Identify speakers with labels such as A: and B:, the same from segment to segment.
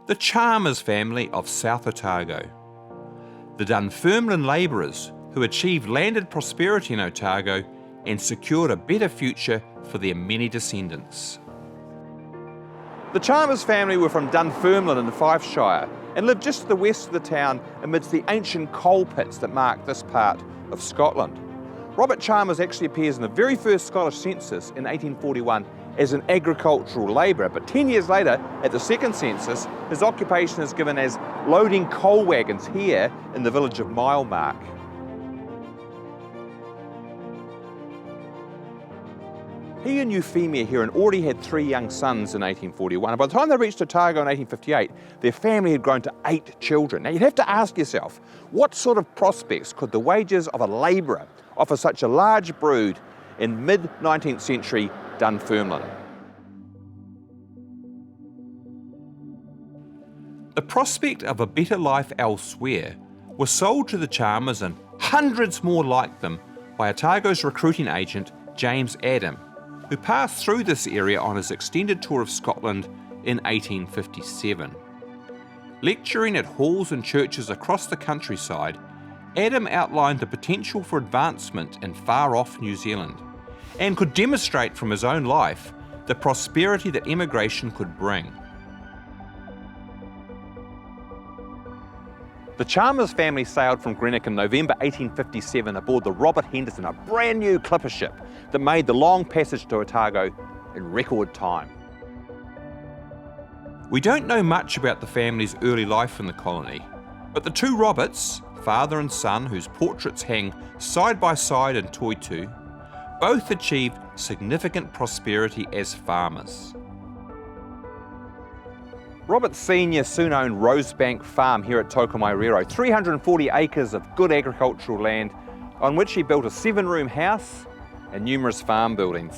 A: The Chalmers family of South Otago. The Dunfermline labourers who achieved landed prosperity in Otago and secured a better future for their many descendants. The Chalmers family were from Dunfermline in the Fifeshire and lived just to the west of the town amidst the ancient coal pits that mark this part of Scotland. Robert Chalmers actually appears in the very first Scottish census in 1841 as an agricultural labourer, but 10 years later, at the second census, his occupation is given as loading coal wagons here in the village of Milemark. He and Euphemia Heron already had 3 young sons in 1841, and by the time they reached Otago in 1858, their family had grown to 8 children. Now you'd have to ask yourself, what sort of prospects could the wages of a labourer offer such a large brood in mid-19th century Dunfermline? The prospect of a better life elsewhere was sold to the Chalmers and hundreds more like them by Otago's recruiting agent James Adam, who passed through this area on his extended tour of Scotland in 1857. Lecturing at halls and churches across the countryside, Adam outlined the potential for advancement in far-off New Zealand and could demonstrate from his own life the prosperity that immigration could bring. The Chalmers family sailed from Greenock in November 1857 aboard the Robert Henderson, a brand new clipper ship that made the long passage to Otago in record time. We don't know much about the family's early life in the colony, but the 2 Roberts, father and son, whose portraits hang side by side in Toitu, both achieved significant prosperity as farmers. Robert Sr. soon owned Rosebank Farm here at Tokomairiro, 340 acres of good agricultural land on which he built a 7-room house and numerous farm buildings.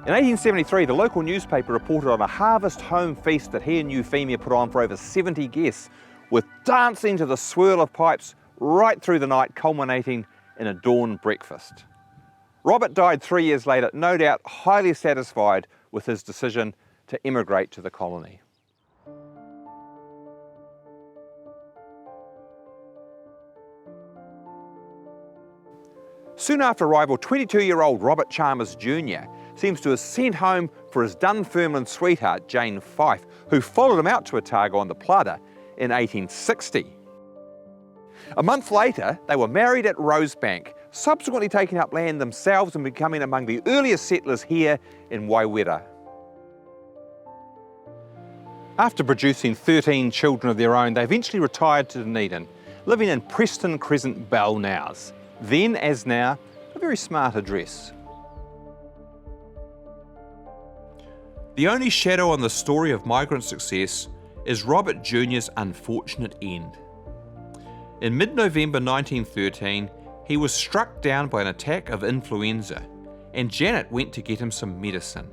A: In 1873, the local newspaper reported on a harvest home feast that he and Euphemia put on for over 70 guests, with dancing to the swirl of pipes right through the night, culminating in a dawn breakfast. Robert died 3 years later, no doubt highly satisfied with his decision to immigrate to the colony. Soon after arrival, 22-year-old Robert Chalmers Jr. seems to have sent home for his Dunfermline sweetheart, Jane Fife, who followed him out to Otago on the Plata in 1860. A month later, they were married at Rosebank, subsequently taking up land themselves and becoming among the earliest settlers here in Waiwera. After producing 13 children of their own, they eventually retired to Dunedin, living in Preston Crescent, Balnowes, then as now a very smart address. The only shadow on the story of migrant success is Robert Jr.'s unfortunate end. In mid-November 1913, he was struck down by an attack of influenza, and Janet went to get him some medicine.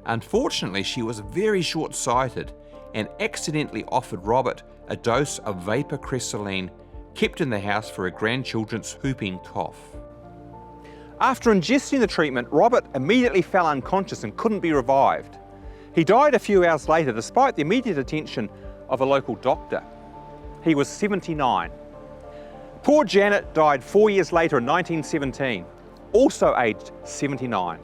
A: Unfortunately, she was very short-sighted and accidentally offered Robert a dose of vapor cresoline kept in the house for her grandchildren's whooping cough. After ingesting the treatment, Robert immediately fell unconscious and couldn't be revived. He died a few hours later despite the immediate attention of a local doctor. He was 79. Poor Janet died 4 years later in 1917, also aged 79.